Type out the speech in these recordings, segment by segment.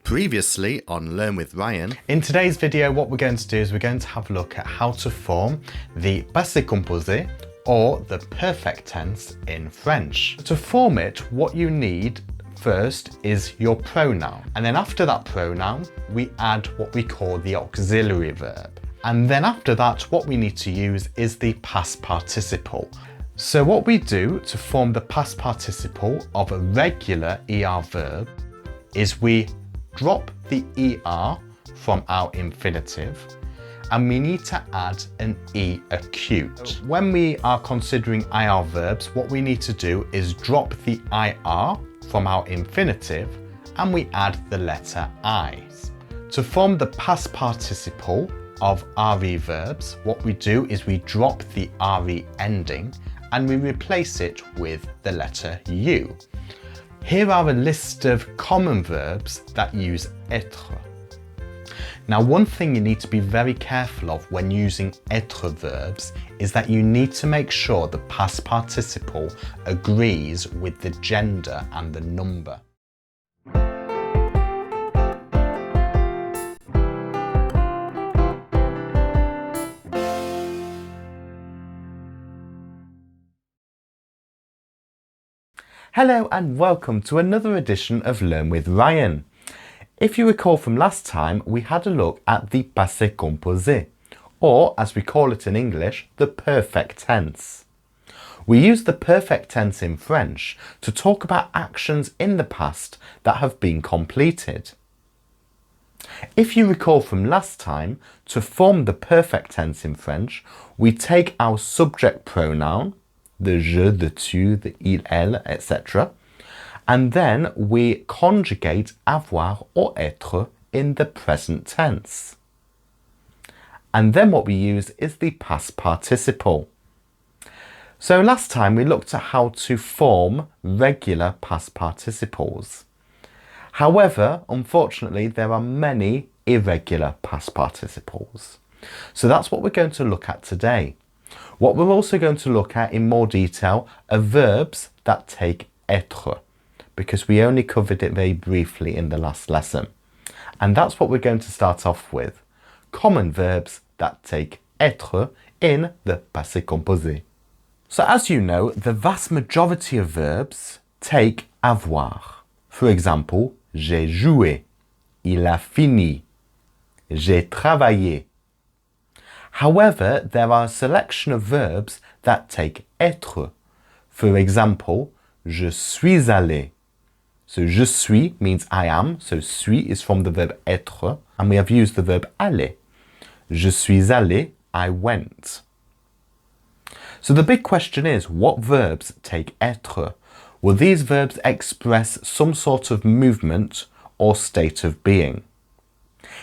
Previously on Learn with Ryan. In today's video, what we're going to do is we're going to have a look at how to form the Passé Composé or the perfect tense in French. To form it, what you need first is your pronoun. And then after that pronoun, we add what we call the auxiliary verb. And then after that, what we need to use is the past participle. So what we do to form the past participle of a regular ER verb is we drop the ER from our infinitive and we need to add an E acute. When we are considering IR verbs, what we need to do is drop the IR from our infinitive and we add the letter I. To form the past participle of RE verbs, what we do is we drop the RE ending and we replace it with the letter U. Here are a list of common verbs that use être. Now, one thing you need to be very careful of when using être verbs is that you need to make sure the past participle agrees with the gender and the number. Hello and welcome to another edition of Learn with Ryan. If you recall from last time, we had a look at the Passé Composé, or as we call it in English, the perfect tense. We use the perfect tense in French to talk about actions in the past that have been completed. If you recall from last time, to form the perfect tense in French, we take our subject pronoun, the je, the tu, the il, elle, etc. And then we conjugate avoir or être in the present tense. And then what we use is the past participle. So last time we looked at how to form regular past participles. However, unfortunately, there are many irregular past participles. So that's what we're going to look at today. What we're also going to look at in more detail are verbs that take être, because we only covered it very briefly in the last lesson. And that's what we're going to start off with. Common verbs that take être in the Passé Composé. So as you know, the vast majority of verbs take avoir. For example, j'ai joué, il a fini, j'ai travaillé. However, there are a selection of verbs that take être. For example, je suis allé. So je suis means I am, so suis is from the verb être, and we have used the verb aller. Je suis allé, I went. So the big question is, what verbs take être? Well, these verbs express some sort of movement or state of being.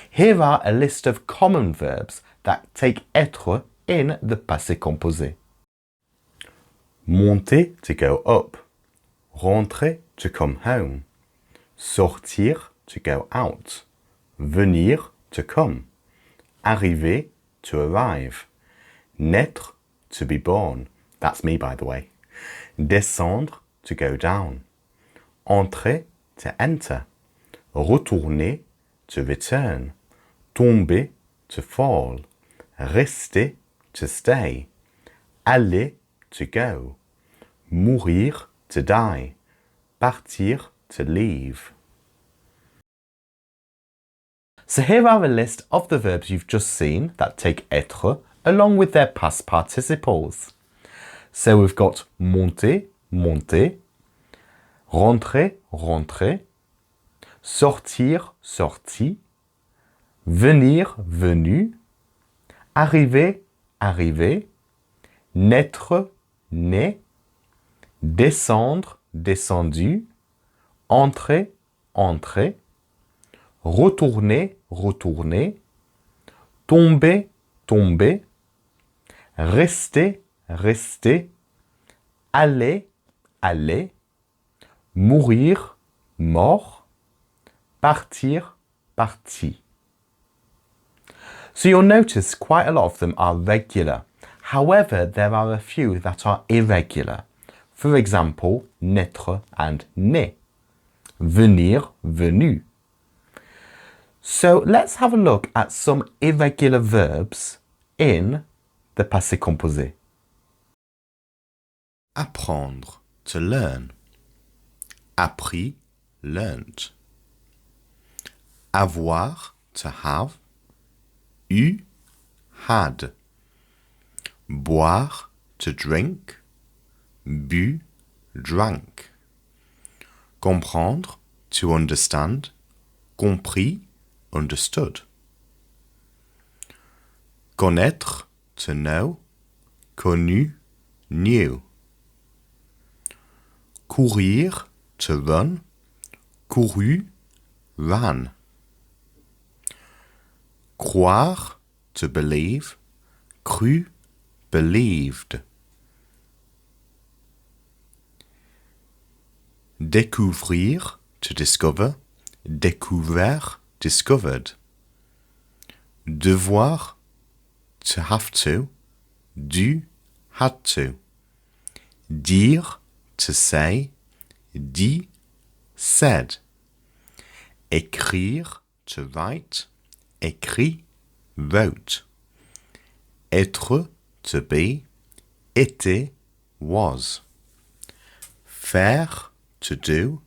Here are a list of common verbs that take être in the Passé Composé. Monter, to go up. Rentrer, to come home. Sortir, to go out. Venir, to come. Arriver, to arrive. Naître, to be born. That's me, by the way. Descendre, to go down. Entrer, to enter. Retourner, to return. Tomber, to fall. Rester, to stay. Aller, to go. Mourir, to die. Partir, to leave. So here are a list of the verbs you've just seen that take être along with their past participles. So we've got monter, monter. Rentrer, rentrer. Sortir, sorti. Venir, venu. Arriver, arrivé. Naître, né. Descendre, descendu. Entrer, entré. Retourner, retourné. Tomber, tombé. Rester, resté. Aller, aller. Mourir, mort. Partir, parti. So you'll notice quite a lot of them are regular. However, there are a few that are irregular. For example, naître and né. Venir, venu. So let's have a look at some irregular verbs in the passé composé. Apprendre, to learn. Appris, learnt. Avoir, to have. Eu, had. Boire, to drink. Bu, drank. Comprendre, to understand. Compris, understood. Connaître, to know. Connu, knew. Courir, to run. Couru, ran. Croire, to believe. Cru, believed. Découvrir, to discover. Découvert, discovered. Devoir, to have to. Dû, had to. Dire, to say. Dit, said. Écrire, to write. Écrit, wrote. Être, to be. Était, was. Faire, to do.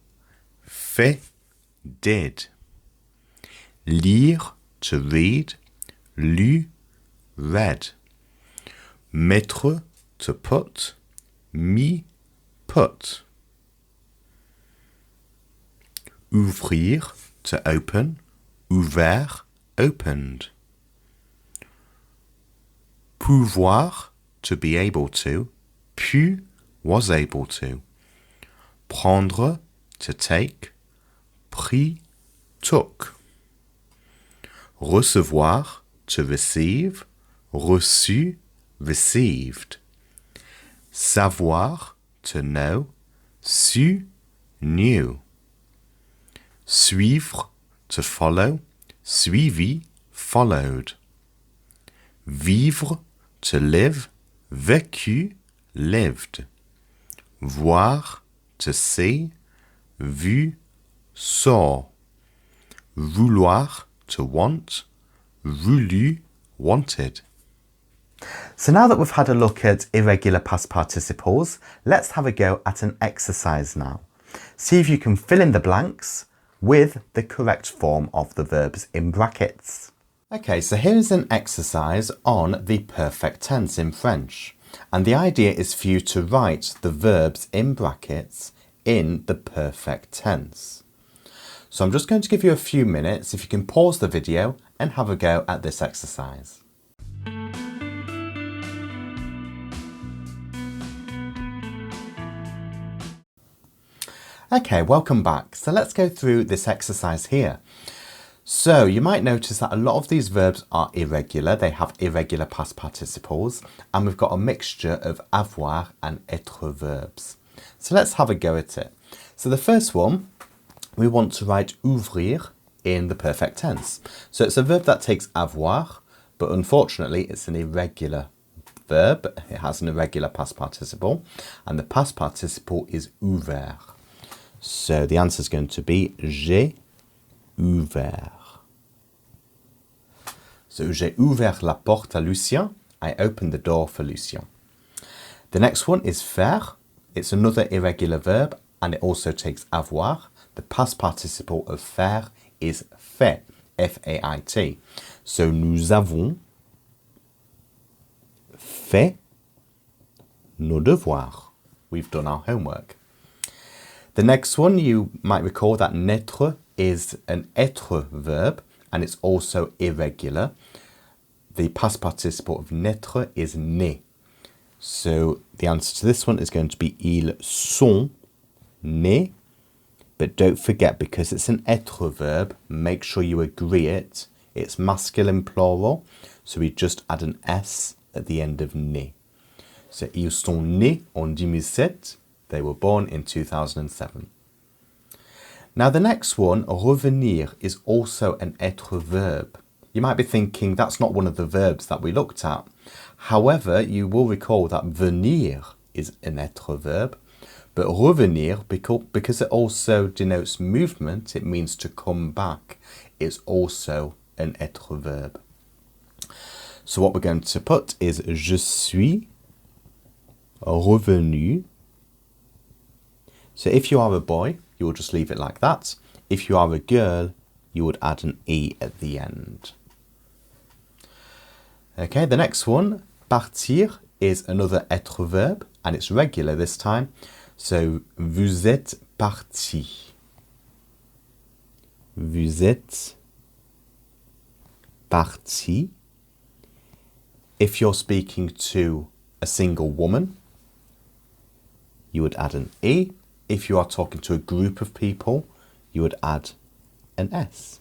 Fait, did. Lire, to read. Lu, read. Mettre, to put. Mis, put. Ouvrir, to open. Ouvert, opened. Pouvoir, to be able to. Pu, was able to. Prendre, to take. Pris, took. Recevoir, to receive. Reçu, received. Savoir, to know. Su, knew. Suivre, to follow. Suivi, followed. Vivre, to live. Vécu, lived. Voir, to see. Vu, saw. Vouloir, to want. Voulu, wanted. So now that we've had a look at irregular past participles, let's have a go at an exercise now. See if you can fill in the blanks with the correct form of the verbs in brackets. Okay, so here's an exercise on the perfect tense in French. And the idea is for you to write the verbs in brackets in the perfect tense. So I'm just going to give you a few minutes if you can pause the video and have a go at this exercise. Okay, welcome back. So let's go through this exercise here. So you might notice that a lot of these verbs are irregular. They have irregular past participles, and we've got a mixture of avoir and être verbs. So let's have a go at it. So the first one, we want to write ouvrir in the perfect tense. So it's a verb that takes avoir, but unfortunately it's an irregular verb. It has an irregular past participle, and the past participle is ouvert. So the answer is going to be j'ai ouvert. So j'ai ouvert la porte à Lucien. I opened the door for Lucien. The next one is faire. It's another irregular verb, and it also takes avoir. The past participle of faire is fait, F-A-I-T. So nous avons fait nos devoirs. We've done our homework. The next one, you might recall that naître is an être verb, and it's also irregular. The past participle of naître is né. So the answer to this one is going to be ils sont nés. But don't forget, because it's an être verb, make sure you agree it. It's masculine plural, so we just add an S at the end of né. So ils sont nés en 2007. They were born in 2007. Now the next one, revenir, is also an être verb. You might be thinking that's not one of the verbs that we looked at. However, you will recall that venir is an être verb, but revenir, because it also denotes movement, it means to come back. is also an être verb. So what we're going to put is je suis revenu. So if you are a boy, you will just leave it like that. If you are a girl, you would add an E at the end. Okay, the next one, partir, is another être verb, and it's regular this time. So, vous êtes parti. Vous êtes parti. If you're speaking to a single woman, you would add an E. If you are talking to a group of people, you would add an S.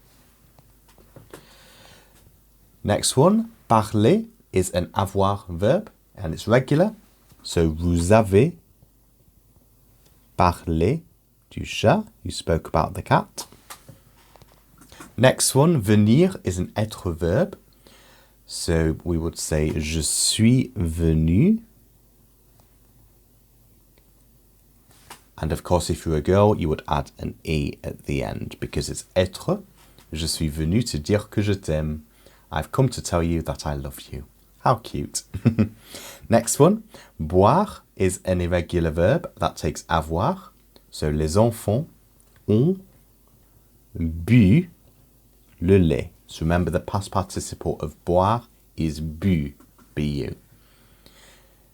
Next one, parler, is an avoir verb, and it's regular. So, vous avez parlé du chat. You spoke about the cat. Next one, venir, is an être verb. So, we would say je suis venu. And of course, if you're a girl, you would add an E at the end because it's être. Je suis venu te dire que je t'aime. I've come to tell you that I love you. How cute. Next one, boire, is an irregular verb that takes avoir. So, les enfants ont bu le lait. So, remember the past participle of boire is bu, B-U.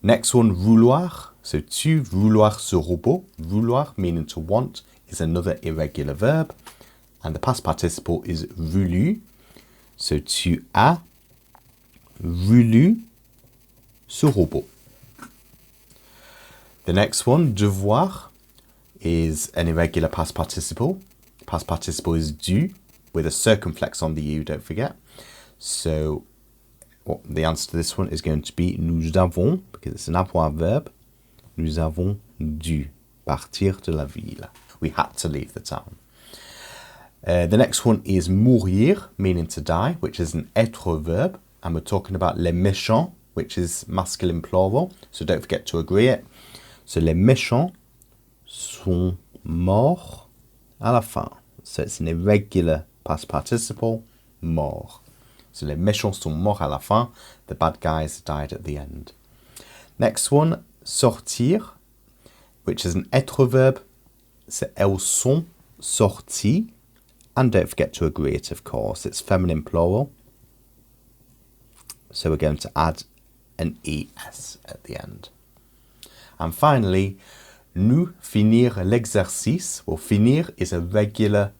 Next one, vouloir. So, tu vouloir ce robot. Vouloir, meaning to want, is another irregular verb. And the past participle is voulu. So, tu as voulu ce robot. The next one, devoir, is an irregular past participle. Past participle is dû, with a circumflex on the U, don't forget. So, the answer to this one is going to be nous avons, because it's an avoir verb. Nous avons dû partir de la ville. We had to leave the town. The next one is mourir, meaning to die, which is an être verb. And we're talking about les méchants, which is masculine plural. So don't forget to agree it. So les méchants sont morts à la fin. So it's an irregular past participle, mort. So les méchants sont morts à la fin. The bad guys died at the end. Next one, sortir, which is an être verb. So elles sont sorties. And don't forget to agree it, of course. It's feminine plural. So we're going to add an ES at the end. And finally, nous finir l'exercice. Well, finir is a regular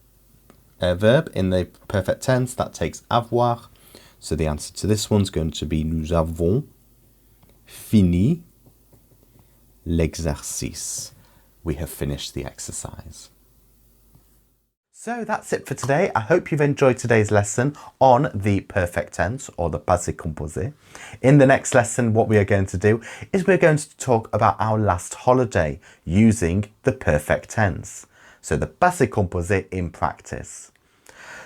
verb in the perfect tense that takes avoir. So the answer to this one's going to be nous avons fini l'exercice. We have finished the exercise. So that's it for today. I hope you've enjoyed today's lesson on the perfect tense or the Passé Composé. In the next lesson, what we are going to do is we're going to talk about our last holiday using the perfect tense. So the Passé Composé in practice.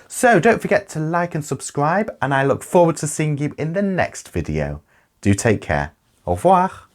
So don't forget to like and subscribe, and I look forward to seeing you in the next video. Do take care. Au revoir.